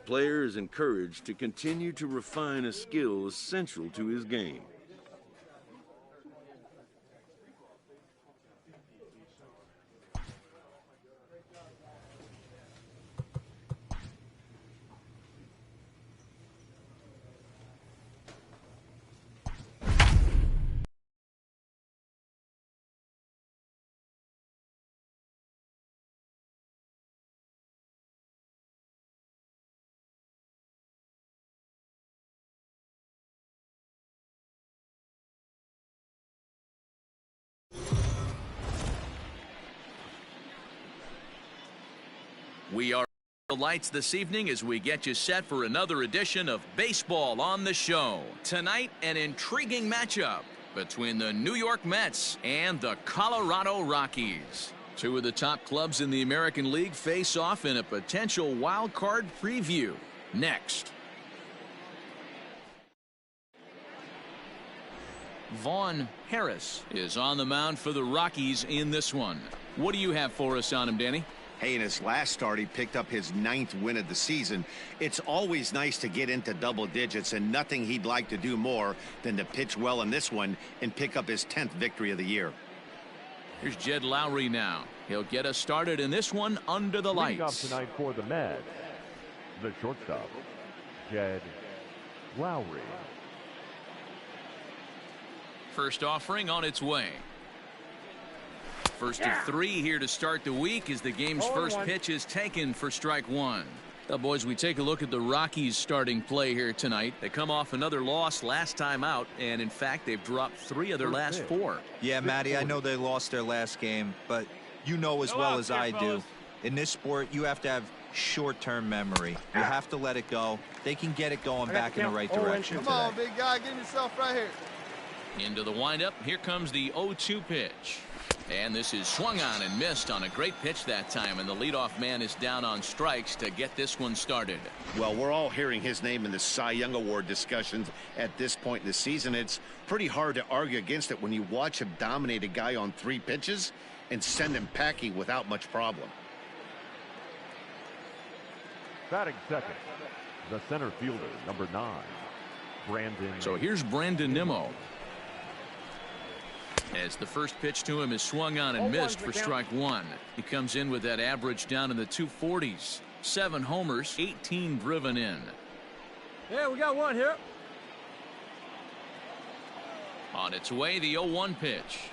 player is encouraged to continue to refine a skill essential to his game. We are the lights this evening as we get you set for another edition of Baseball on the Show. Tonight, an intriguing matchup between the New York Mets and the Colorado Rockies. Two of the top clubs in the American League face off in a potential wild card preview. Next. Vaughn Harris is on the mound for the Rockies in this one. What do you have for us on him, Danny? Hey, in his last start, he picked up his 9th win of the season. It's always nice to get into double digits, and nothing he'd like to do more than to pitch well in this one and pick up his 10th victory of the year. Here's Jed Lowry now. He'll get us started in this one under the lights. Leading off tonight for the Mets, the shortstop, Jed Lowry. First offering on its way. First of 3 here to start the week as the game's first pitch is taken for strike one. Now, boys, we take a look at the Rockies starting play here tonight. They come off another loss last time out, and in fact, they've dropped 3 of their last 4. Yeah, Matty, I know they lost their last game, but you know as well as I do, in this sport, you have to have short-term memory. You have to let it go. They can get it going back in the right direction today. Come on, big guy, get yourself right here. Into the windup, here comes the 0-2 pitch. And this is swung on and missed on a great pitch that time, and the leadoff man is down on strikes to get this one started. Well, we're all hearing his name in the Cy Young Award discussions at this point in the season. It's pretty hard to argue against it when you watch him dominate a guy on 3 pitches and send him packing without much problem. Batting second, the center fielder, number 9, Brandon. So here's Brandon Nimmo. As the first pitch to him is swung on and missed for strike one. He comes in with that average down in the 240s. 7 homers, 18 driven in. Yeah, we got one here. On its way, the 0-1 pitch.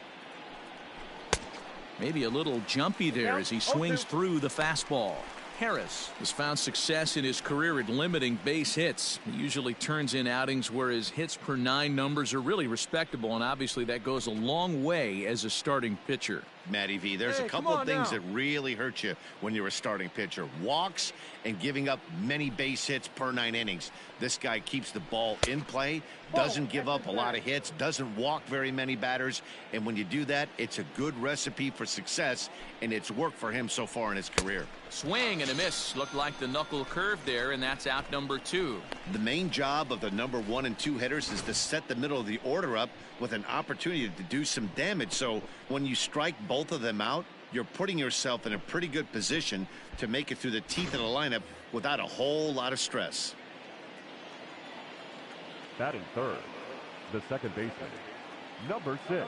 Maybe a little jumpy there as he swings through the fastball. Harris has found success in his career at limiting base hits. He usually turns in outings where his hits per 9 numbers are really respectable, and obviously that goes a long way as a starting pitcher. Matty V, there's a couple of things that really hurt you when you're a starting pitcher. Walks and giving up many base hits per 9 innings. This guy keeps the ball in play, doesn't give up a lot of hits, doesn't walk very many batters, and when you do that, it's a good recipe for success, and it's worked for him so far in his career. Swing and a miss. Looked like the knuckle curve there, and that's out number 2. The main job of the number 1 and 2 hitters is to set the middle of the order up with an opportunity to do some damage. So when you strike both of them out, you're putting yourself in a pretty good position to make it through the teeth of the lineup without a whole lot of stress. Batting third, the second baseman, number 6.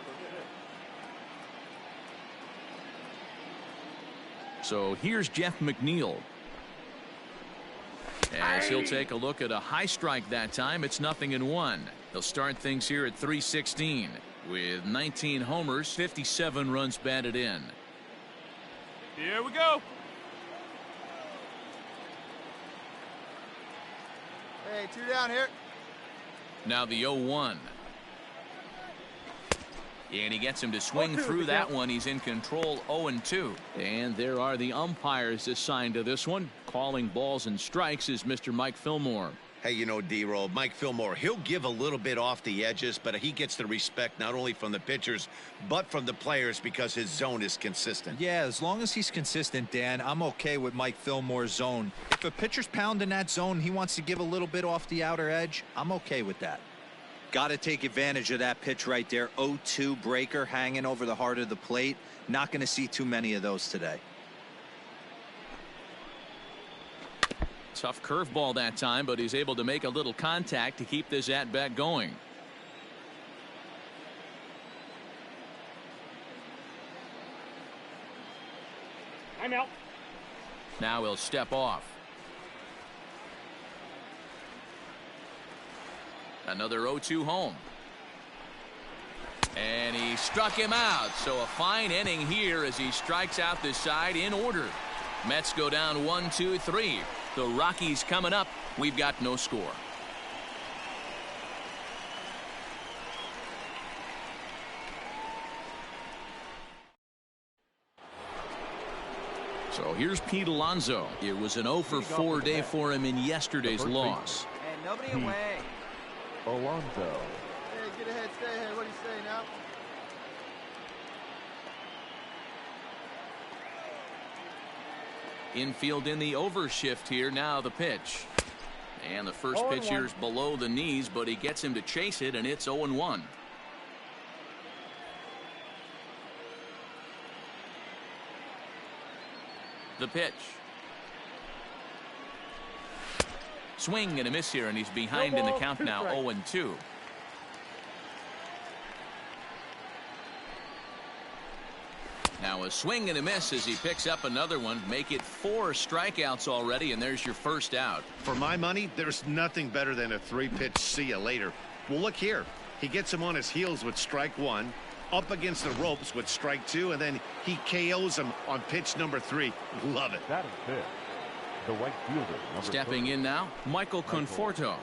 So here's Jeff Mcneal. As he'll take a look at a high strike that time, it's 0-1. They'll start things here at 316 with 19 homers, 57 runs batted in. Here we go. Hey, 2 down here. Now the 0-1. And he gets him to swing through that one. He's in control, 0-2. And there are the umpires assigned to this one. Calling balls and strikes is Mr. Mike Fillmore. Hey, you know, D-Roll, Mike Fillmore, he'll give a little bit off the edges, but he gets the respect not only from the pitchers, but from the players because his zone is consistent. Yeah, as long as he's consistent, Dan, I'm okay with Mike Fillmore's zone. If a pitcher's pounding that zone, he wants to give a little bit off the outer edge, I'm okay with that. Got to take advantage of that pitch right there. 0-2 breaker hanging over the heart of the plate. Not going to see too many of those today. Tough curveball that time, but he's able to make a little contact to keep this at-bat going. I'm out. Now he'll step off. Another 0-2 home. And he struck him out. So a fine inning here as he strikes out this side in order. Mets go down 1-2-3. The Rockies coming up. We've got no score. So here's Pete Alonso. It was an 0-for-4 day for him in yesterday's loss. Hey, nobody away. Alonso. Hey, get ahead, stay ahead. What do you say now? Infield in the overshift here. Now the pitch. And the first pitch here is below the knees, but he gets him to chase it, and it's 0-1. The pitch. Swing and a miss here, and he's behind in the count now, 0-2. Now a swing and a miss as he picks up another one. Make it 4 strikeouts already, and there's your first out. For my money, there's nothing better than a 3-pitch see ya later. Well, look here. He gets him on his heels with strike 1, up against the ropes with strike 2, and then he KOs him on pitch number 3. Love it. That is it. The right fielder. Stepping in now, Michael Conforto.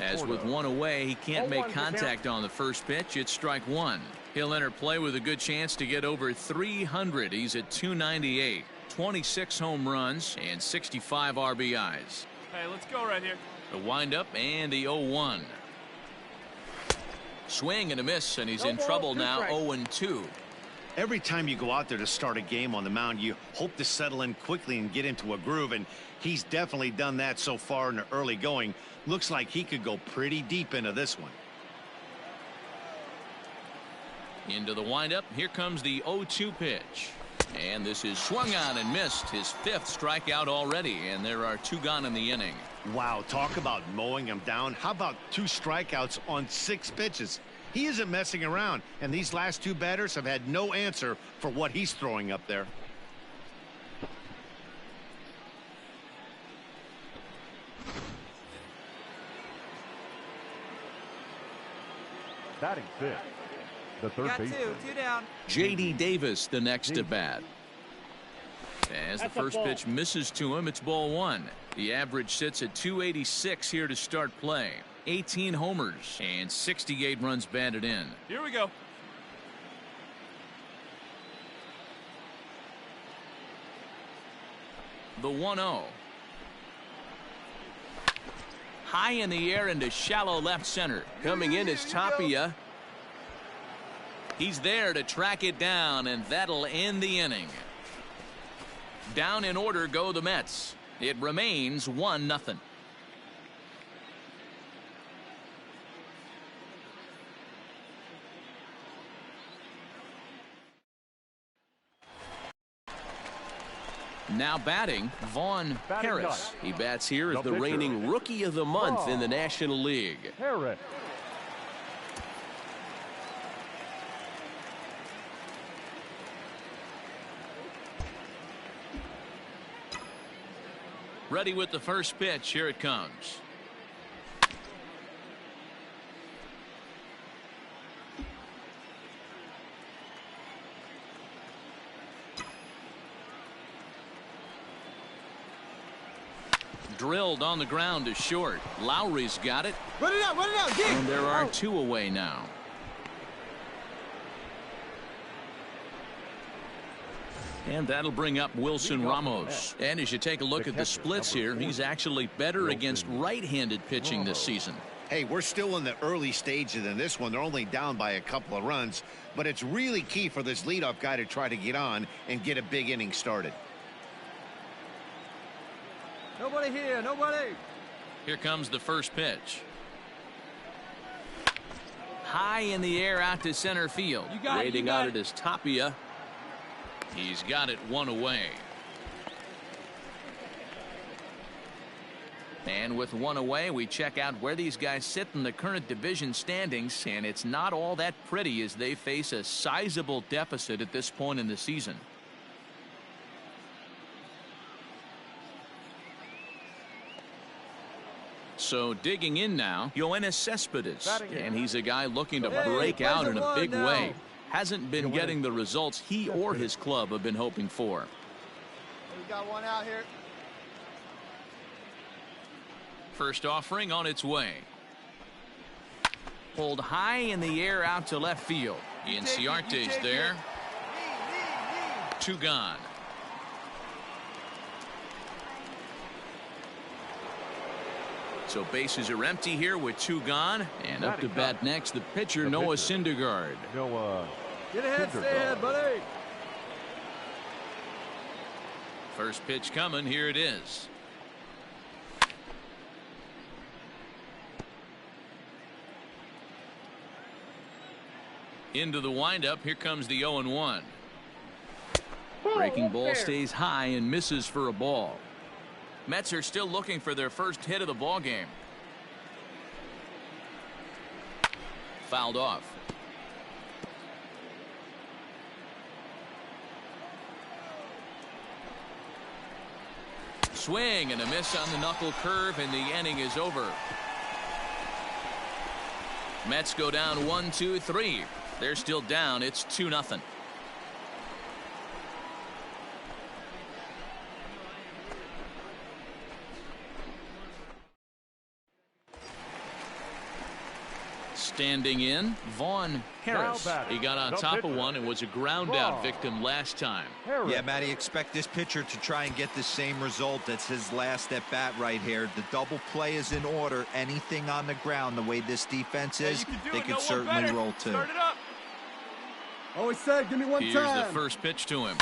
As with one away, he can't make contact on the first pitch. It's strike 1. He'll enter play with a good chance to get over 300. He's at 298, 26 home runs, and 65 RBIs. Hey, let's go right here. The windup and the 0-1. Swing and a miss, and he's in trouble now, 0-2. Every time you go out there to start a game on the mound, you hope to settle in quickly and get into a groove, and he's definitely done that so far in the early going. Looks like he could go pretty deep into this one. Into the windup. Here comes the 0-2 pitch. And this is swung on and missed. His 5th strikeout already, and there are 2 gone in the inning. Wow, talk about mowing him down. How about 2 strikeouts on 6 pitches? He isn't messing around, and these last 2 batters have had no answer for what he's throwing up there. Batting 5th. The third baseman. Two down. J.D. Davis, the next to bat. As the first pitch misses to him, it's ball 1. The average sits at 286 here to start play. 18 homers and 68 runs batted in. Here we go. The 1-0. High in the air into shallow left center. Coming in is Tapia. He's there to track it down, and that'll end the inning. Down in order go the Mets. It remains 1-0. Now batting, Vaughn Harris. He bats here as the reigning Rookie of the Month in the National League. Harris. Ready with the first pitch. Here it comes. Drilled on the ground to short. Lowry's got it. Run it out, dig. And there are 2 away now. And that'll bring up Wilson Ramos. And as you take a look at the splits here, he's actually better against right-handed pitching this season. Hey, we're still in the early stages in this one. They're only down by a couple of runs, but it's really key for this leadoff guy to try to get on and get a big inning started. Nobody here, nobody. Here comes the first pitch. High in the air out to center field. Waiting on it is Tapia. He's got it 1 away. And with one away, we check out where these guys sit in the current division standings, and it's not all that pretty as they face a sizable deficit at this point in the season. So digging in now, Yoenis Cespedes, and he's a guy looking to break out in a big way. Hasn't been getting the results he or his club have been hoping for. We got one out here. First offering on its way. Pulled high in the air out to left field. Inciarte's there. Two gone. So bases are empty here with two gone. And up to bat next, the pitcher, Noah Syndergaard. Get ahead, stay ahead, buddy. First pitch coming. Here it is. Into the windup. Here comes the 0-1. Breaking ball stays high and misses for a ball. Mets are still looking for their first hit of the ball game. Fouled off. Swing and a miss on the knuckle curve, and the inning is over. Mets go down 1-2-3. They're still down. It's 2-0. Standing in, Vaughn Harris. He got on top of one and was a ground out victim last time. Yeah, Matty, expect this pitcher to try and get the same result. That's his last at bat right here. The double play is in order. Anything on the ground, the way this defense is, they could certainly roll too. Start it up. Always said, give me one Here's time. the first pitch to him.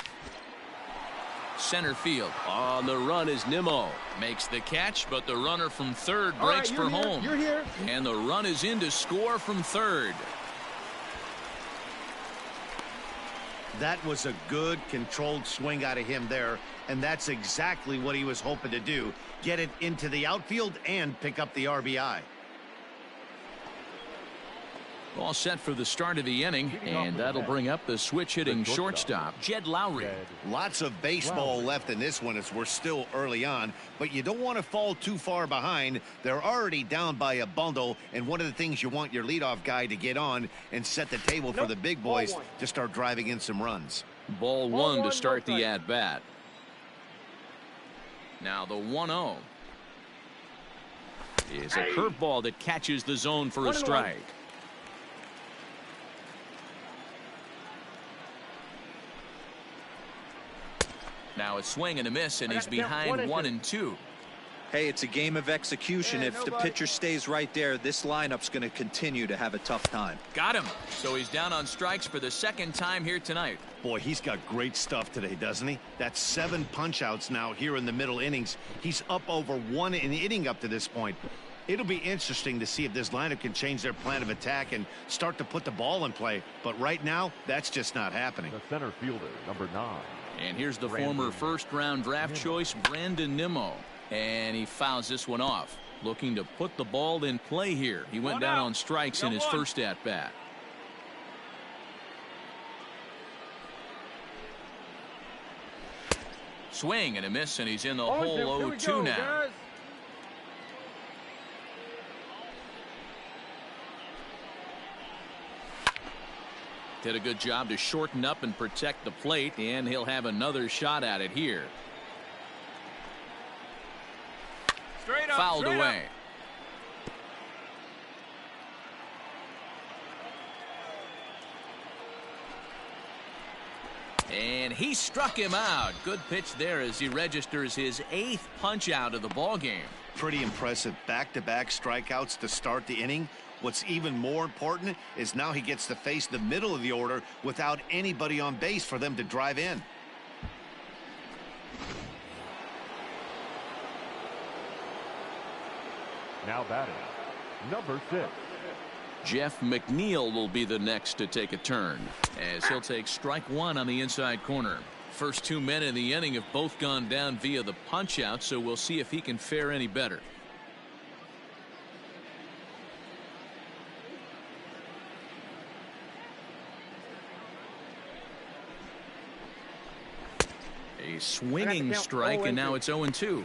Center field. On the run is Nimmo. Makes the catch, but the runner from third breaks for home. You're here. And the run is in to score from third. That was a good controlled swing out of him there, and that's exactly what he was hoping to do. Get it into the outfield and pick up the RBI. All set for the start of the inning, and that'll bring up the switch-hitting shortstop, Jed Lowry. Lots of baseball left in this one as we're still early on, but you don't want to fall too far behind. They're already down by a bundle, and one of the things you want your leadoff guy to get on and set the table for the big boys to start driving in some runs. Ball one to start the at-bat. Now the 1-0 is a curveball that catches the zone for a strike. Now a swing and a miss, and he's behind 1-2. Hey, it's a game of execution. If the pitcher stays right there, this lineup's going to continue to have a tough time. Got him. So he's down on strikes for the second time here tonight. Boy, he's got great stuff today, doesn't he? That's 7 punch-outs now here in the middle innings. He's up over 1 inning up to this point. It'll be interesting to see if this lineup can change their plan of attack and start to put the ball in play. But right now, that's just not happening. The center fielder, number 9. And here's the former first-round draft choice, Brandon Nimmo. And he fouls this one off. Looking to put the ball in play here. He went down on strikes in his first at-bat. Swing and a miss, and he's in the hole 0-2 now. Guys. Did a good job to shorten up and protect the plate, and he'll have another shot at it here. Straight up, Fouled straight away. And he struck him out. Good pitch there as he registers his 8th punch out of the ball game. Pretty impressive back-to-back strikeouts to start the inning. What's even more important is now he gets to face the middle of the order without anybody on base for them to drive in. Now batting, number 6. Jeff Mcneal will be the next to take a turn, as he'll take strike 1 on the inside corner. First 2 men in the inning have both gone down via the punch out, so we'll see if he can fare any better. A swinging strike, and now it's 0-2.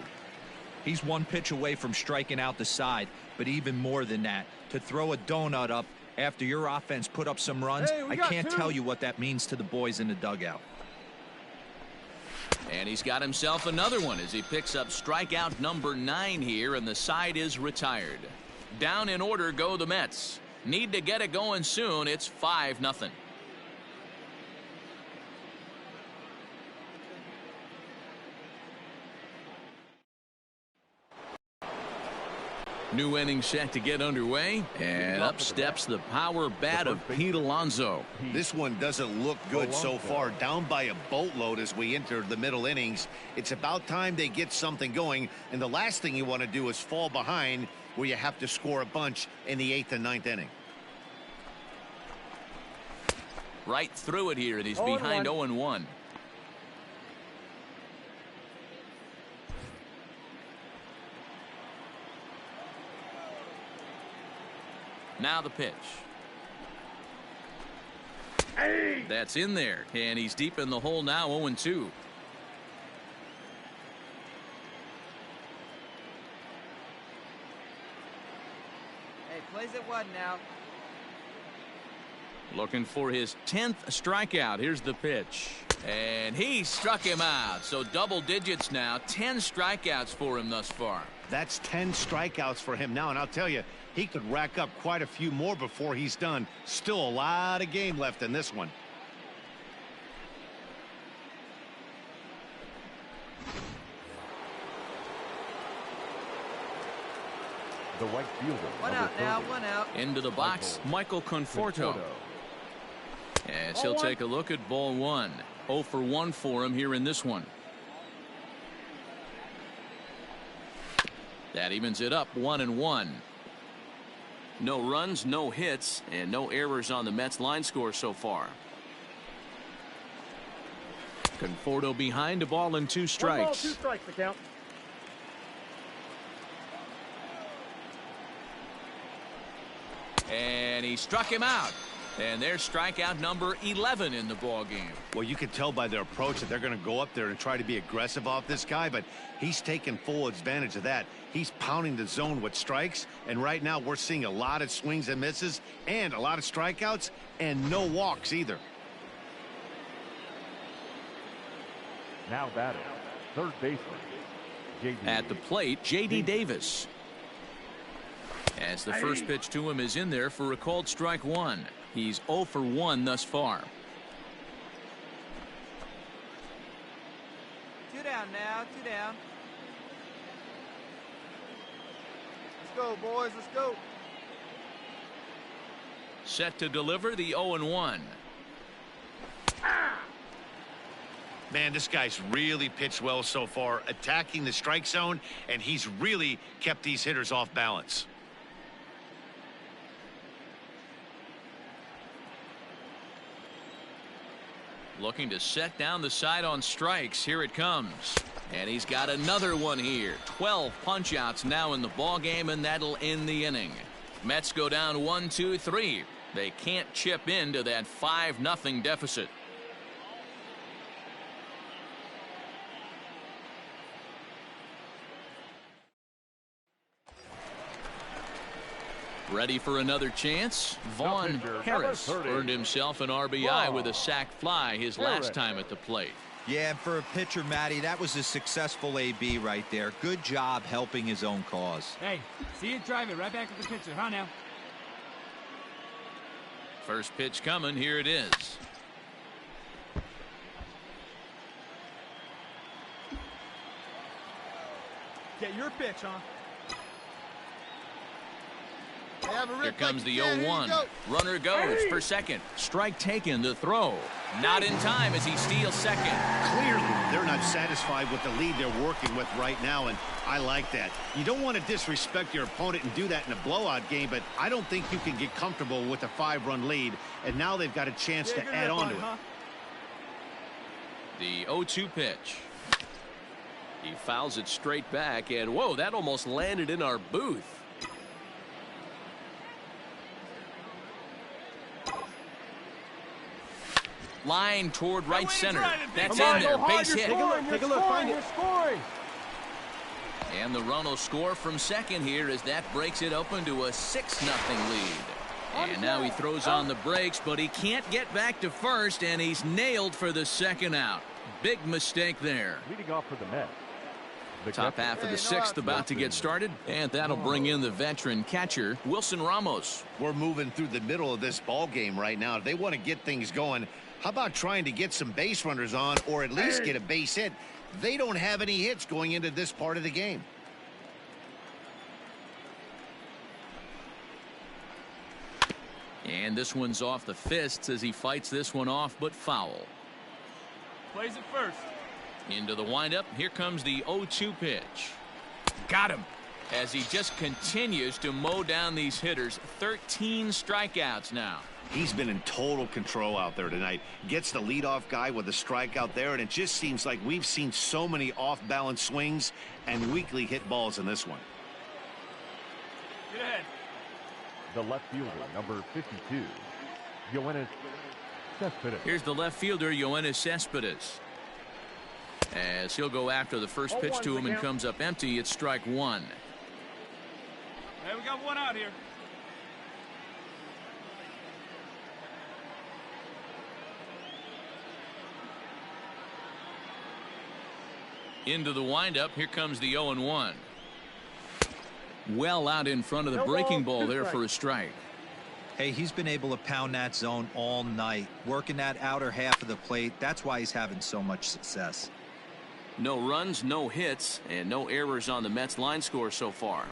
He's one pitch away from striking out the side, but even more than that, to throw a donut up after your offense put up some runs, I can't tell you what that means to the boys in the dugout. And he's got himself another one as he picks up strikeout number 9 here, and the side is retired. Down in order go the Mets. Need to get it going soon. It's 5-0. New inning set to get underway, and up steps the power bat of Pete Alonso. This one doesn't look good so far. Down by a boatload as we enter the middle innings. It's about time they get something going, and the last thing you want to do is fall behind where you have to score a bunch in the 8th and 9th inning. Right through it here, and he's behind 0-1. Now the pitch. Hey. That's in there, and he's deep in the hole now, 0-2. Hey, plays at 1 now. Looking for his 10th strikeout. Here's the pitch. And he struck him out. So double digits now. 10 strikeouts for him thus far. That's 10 strikeouts for him now. And I'll tell you, he could rack up quite a few more before he's done. Still a lot of game left in this one. The right fielder. 1 out now, 1 out. Into the box, Michael Conforto. As he'll take a look at ball 1. 0 for 1 for him here in this one. That evens it up 1-1. No runs, no hits, and no errors on the Mets line score so far. Conforto behind, a ball and 2 strikes. 1 ball, 2 strikes to count. And he struck him out. And there's strikeout number 11 in the ball game. Well, you can tell by their approach that they're going to go up there and try to be aggressive off this guy, but he's taking full advantage of that. He's pounding the zone with strikes, and right now we're seeing a lot of swings and misses and a lot of strikeouts and no walks either. Now batting, third baseman, J.D. At the plate, J.D. Davis. As the first pitch to him is in there for a called strike 1. He's 0 for 1 thus far. 2 down now, 2 down. Let's go, boys, let's go. Set to deliver the 0-1. Man, this guy's really pitched well so far, attacking the strike zone, and he's really kept these hitters off balance. Looking to set down the side on strikes. Here it comes. And he's got another one here. 12 punch-outs now in the ball game, and that'll end the inning. Mets go down 1-2-3. They can't chip into that 5-0 deficit. Ready for another chance? Vaughn Harris earned himself an RBI with a sac fly his last time at the plate. Yeah, for a pitcher, Matty, that was a successful AB right there. Good job helping his own cause. Hey, see it, drive it right back to the pitcher, huh now? First pitch coming. Here it is. Get your pitch, huh? Here comes the 0-1. Runner goes for second. Strike taken. The throw. Not in time as he steals second. Clearly, they're not satisfied with the lead they're working with right now, and I like that. You don't want to disrespect your opponent and do that in a blowout game, but I don't think you can get comfortable with a 5-run lead, and now they've got a chance to add on to it. The 0-2 pitch. He fouls it straight back, and whoa, that almost landed in our booth. Line toward right center. That's Come on, in there. go hard, Base you're hit. scoring, Take a look, find it. You're scoring. And the run will score from second here as that breaks it open to a 6-0 lead. And now he throws on the brakes, but he can't get back to first, and he's nailed for the second out. Big mistake there. Leading off for the Mets. The Top catcher, half of the sixth about to get started, and that'll bring in the veteran catcher, Wilson Ramos. We're moving through the middle of this ball game right now. If they want to get things going, how about trying to get some base runners on or at least get a base hit? They don't have any hits going into this part of the game. And this one's off the fists as he fights this one off, but foul. Plays it first. Into the windup. Here comes the 0-2 pitch. Got him. As he just continues to mow down these hitters. 13 strikeouts now. He's been in total control out there tonight. Gets the leadoff guy with a strikeout there, and it just seems like we've seen so many off-balance swings and weakly hit balls in this one. Get ahead. the left fielder, number 52, Yoenis Cespedes. Here's the left fielder, Yoenis Cespedes. As he'll go after the first pitch to him and comes up empty, it's strike one. Hey, we got one out here. Into the windup, here comes the 0-1. Well out in front of the breaking ball there for a strike. Hey, he's been able to pound that zone all night, working that outer half of the plate. That's why he's having so much success. No runs, no hits, and no errors on the Mets line score so far.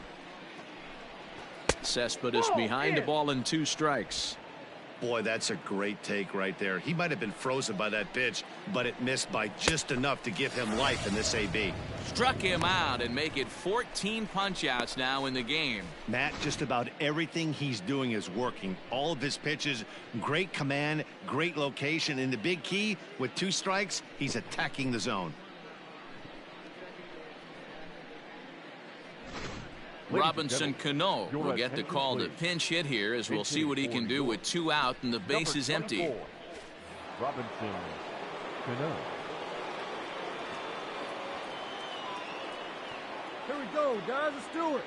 Cespedes behind the ball and 2 strikes. Boy, that's a great take right there. He might have been frozen by that pitch, but it missed by just enough to give him life in this AB. Struck him out and make it 14 punch-outs now in the game. Matt, just about everything he's doing is working. All of his pitches, great command, great location, and the big key, with 2 strikes, he's attacking the zone. Robinson Cano will get the call to pinch hit here, as we'll see what he can do with 2 out and the base is empty. Robinson Cano. Here we go, guys. Let's do it.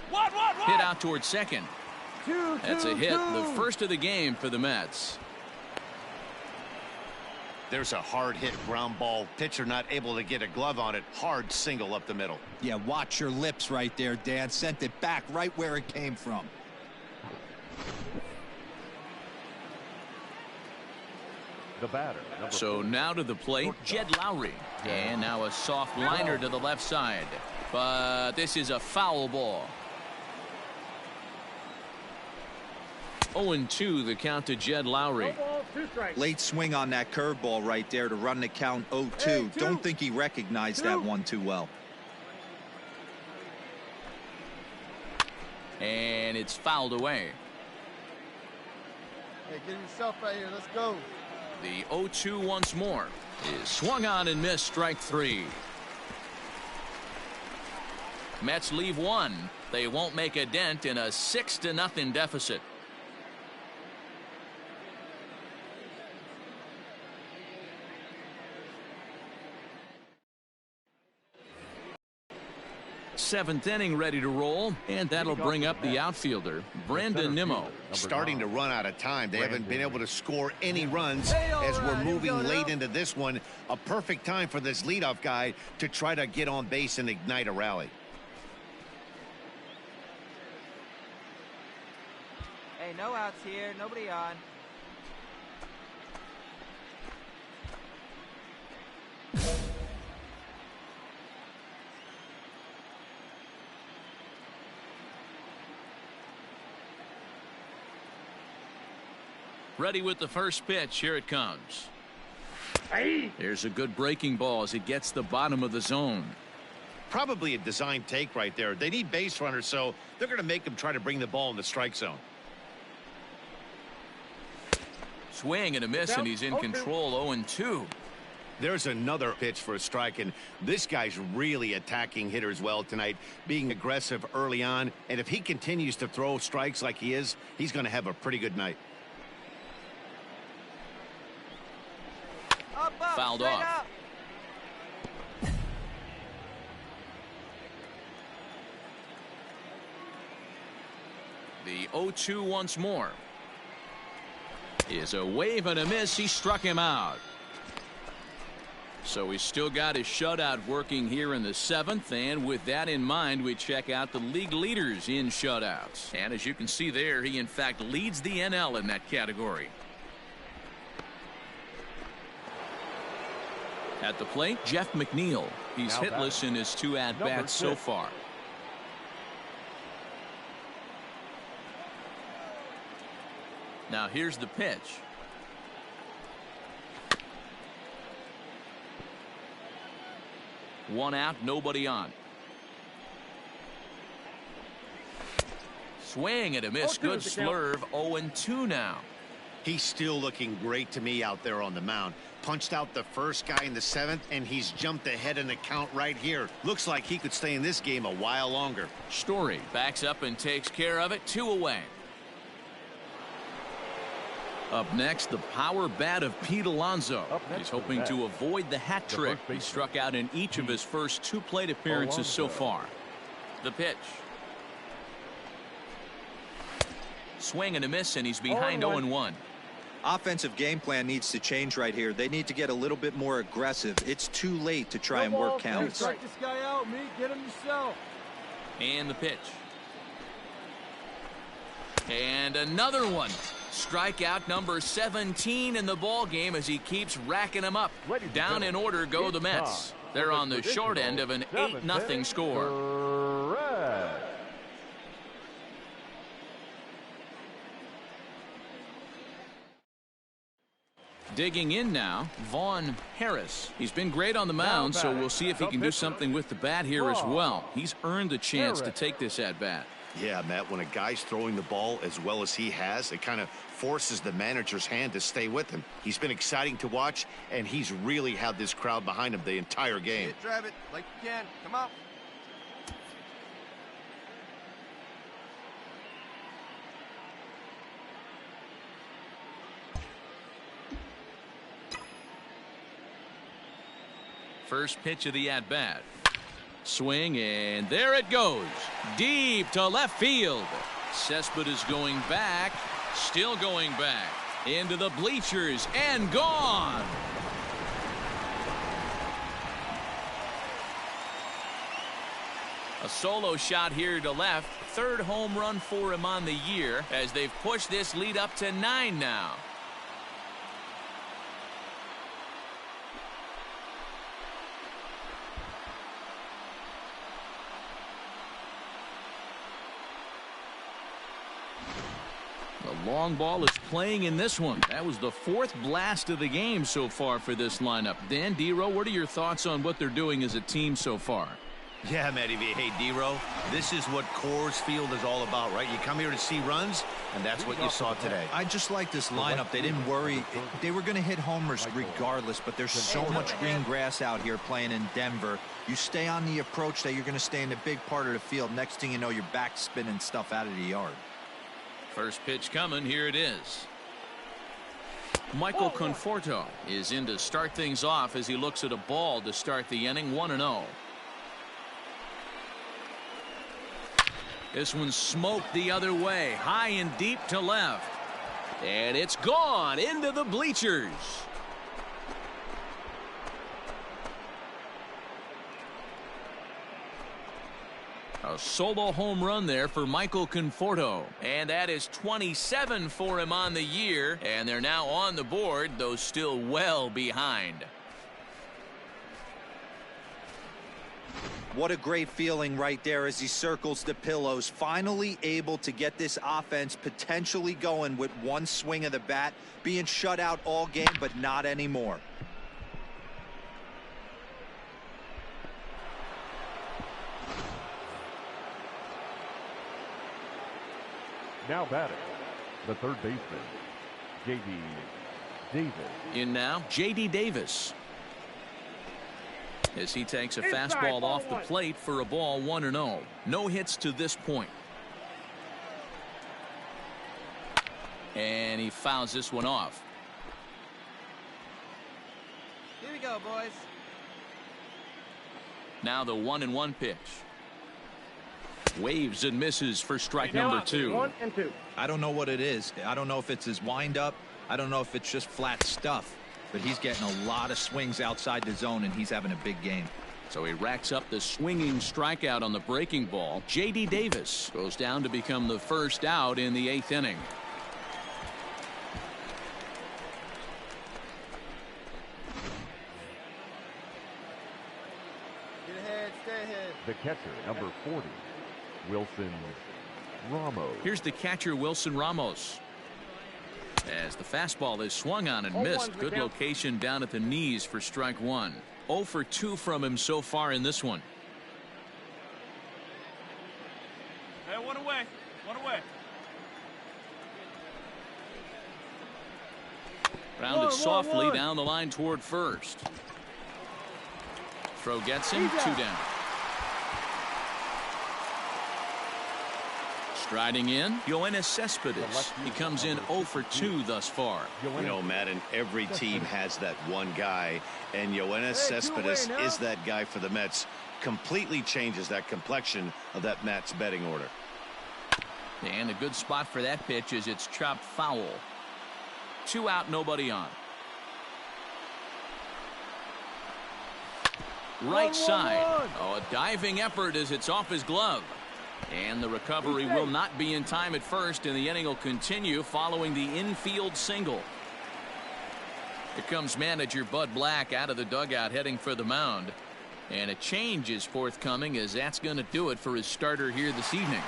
What? Hit out towards second. That's a hit, the first of the game for the Mets. There's a hard hit ground ball. Pitcher not able to get a glove on it. Hard single up the middle. Yeah, watch your lips right there, Dan. Sent it back right where it came from. The batter. So now to the plate, Jed Lowry. And now a soft liner to the left side. But this is a foul ball. 0-2 the count to Jed Lowry. Late swing on that curveball right there to run the count 0-2. Don't think he recognized that one too well. And it's fouled away. Hey, get yourself out here. Let's go. The 0-2 once more is swung on and missed, strike 3. Mets leave 1. They won't make a dent in a 6-0 deficit. Seventh inning ready to roll, and that'll bring up the outfielder, Brandon Nimmo. Starting to run out of time. They haven't been able to score any runs as we're moving late into this one. A perfect time for this leadoff guy to try to get on base and ignite a rally. Hey, no outs here. Nobody on. Ready with the first pitch. Here it comes. There's a good breaking ball as it gets the bottom of the zone. Probably a design take right there. They need base runners, so they're going to make them try to bring the ball in the strike zone. Swing and a miss, and he's in control. 0-2. There's another pitch for a strike, and this guy's really attacking hitters well tonight, being aggressive early on. And if he continues to throw strikes like he is, he's going to have a pretty good night. Fouled off. Up. The 0-2 once more. Is a wave and a miss. He struck him out. So he's still got his shutout working here in the 7th, and with that in mind, we check out the league leaders in shutouts. And as you can see there, he in fact leads the NL in that category. At the plate, Jeff Mcneal. He's hitless in his 2 at-bats so far. Now here's the pitch. One out, nobody on. Swing and a miss. Good slurve. 0-2 now. He's still looking great to me out there on the mound. Punched out the first guy in the 7th, and he's jumped ahead in the count right here. Looks like he could stay in this game a while longer. Story backs up and takes care of it. 2 away. Up next, the power bat of Pete Alonso. He's hoping to avoid the hat trick. He struck out in each of his first 2 plate appearances so far. The pitch. Swing and a miss, and he's behind 0-1. Offensive game plan needs to change right here. They need to get a little bit more aggressive. It's too late to try and work counts. Strike this guy out, Meek. Get him yourself. And the pitch. And another one. Strikeout number 17 in the ball game as he keeps racking them up. Down in order go the Mets. They're on the short end of an 8-0 score. Digging in now, Vaughn Harris. He's been great on the mound, so we'll see if he can do something with the bat here as well. He's earned a chance to take this at bat. Yeah, Matt, when a guy's throwing the ball as well as he has, it kind of forces the manager's hand to stay with him. He's been exciting to watch, and he's really had this crowd behind him the entire game. Drive it like you can. Come on. First pitch of the at-bat. Swing, and there it goes. Deep to left field. Cespedes going back. Still going back. Into the bleachers and gone. A solo shot here to left. 3rd home run for him on the year as they've pushed this lead up to 9 now. The long ball is playing in this one. That was the 4th blast of the game so far for this lineup. Dan, D-Row, what are your thoughts on what they're doing as a team so far? Yeah, Matty V. Hey, D-Row, this is what Coors Field is all about, right? You come here to see runs, and that's what you saw today. I just like this lineup. They didn't worry. They were going to hit homers regardless, but there's so much green grass out here playing in Denver. You stay on the approach that you're going to stay in the big part of the field. Next thing you know, you're back spinning stuff out of the yard. First pitch coming. Here it is. Michael Conforto is in to start things off as he looks at a ball to start the inning. 1-0. This one smoked the other way, high and deep to left, and it's gone into the bleachers. A solo home run there for Michael Conforto, and that is 27 for him on the year, and they're now on the board, though still well behind. What a great feeling right there as he circles the pillows, finally able to get this offense potentially going with one swing of the bat, being shut out all game, but not anymore. Now batting, the 3rd baseman, J.D. Davis. In now, J.D. Davis. as he takes a fastball off the plate for a ball 1-0. No hits to this point. And he fouls this one off. Here we go, boys. Now the 1-1 pitch. Waves and misses for strike number 2. 1 and 2. I don't know what it is. I don't know if it's his windup. I don't know if it's just flat stuff. But he's getting a lot of swings outside the zone, and he's having a big game. So he racks up the swinging strikeout on the breaking ball. J.D. Davis goes down to become the first out in the 8th inning. Get ahead, stay ahead. The catcher, number 40, Wilson Ramos. Here's the catcher, Wilson Ramos. As the fastball is swung on and missed. Good location down at the knees for strike 1. 0 for 2 from him so far in this one. Hey, one away. One away. Grounded softly down the line toward first. Throw gets him. 2 down. Striding in, Yoenis Cespedes. He comes in 0 for 2 thus far. You know, Madden, every team has that one guy, and Yoenis Cespedes is that guy for the Mets. Completely changes that complexion of that Mets betting order. And a good spot for that pitch is it's chopped foul. 2 out, nobody on. Right side. Oh, a diving effort as it's off his glove. And the recovery will not be in time at first, and the inning will continue following the infield single. Here comes manager Bud Black out of the dugout heading for the mound. And a change is forthcoming, as that's going to do it for his starter here this evening.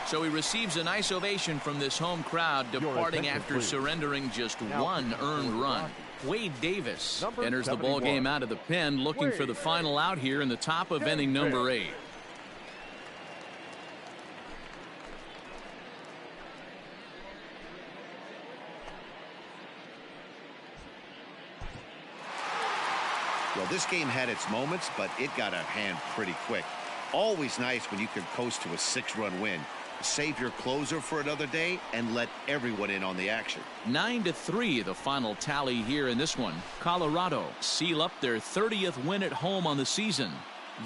So he receives a nice ovation from this home crowd, departing after surrendering just 1 earned run. Wade Davis enters the ball game out of the pen, looking for the final out here in the top of inning number 8. Well, this game had its moments, but it got out of hand pretty quick. Always nice when you can coast to a 6-run win. Save your closer for another day and let everyone in on the action. 9-3 the final tally here in this one. Colorado seal up their 30th win at home on the season.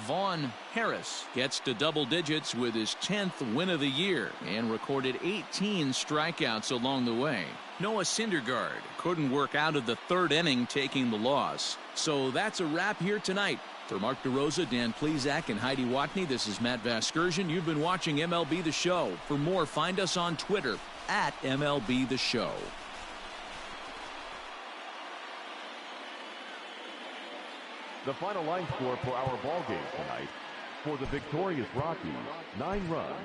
Vaughn Harris gets to double digits with his 10th win of the year and recorded 18 strikeouts along the way. Noah Syndergaard couldn't work out of the 3rd inning, taking the loss. So that's a wrap here tonight. For Mark DeRosa, Dan Plesac, and Heidi Watney, this is Matt Vasgersian. You've been watching MLB The Show. For more, find us on Twitter at MLB The Show. The final line score for our ball game tonight. For the victorious Rockies, 9 runs.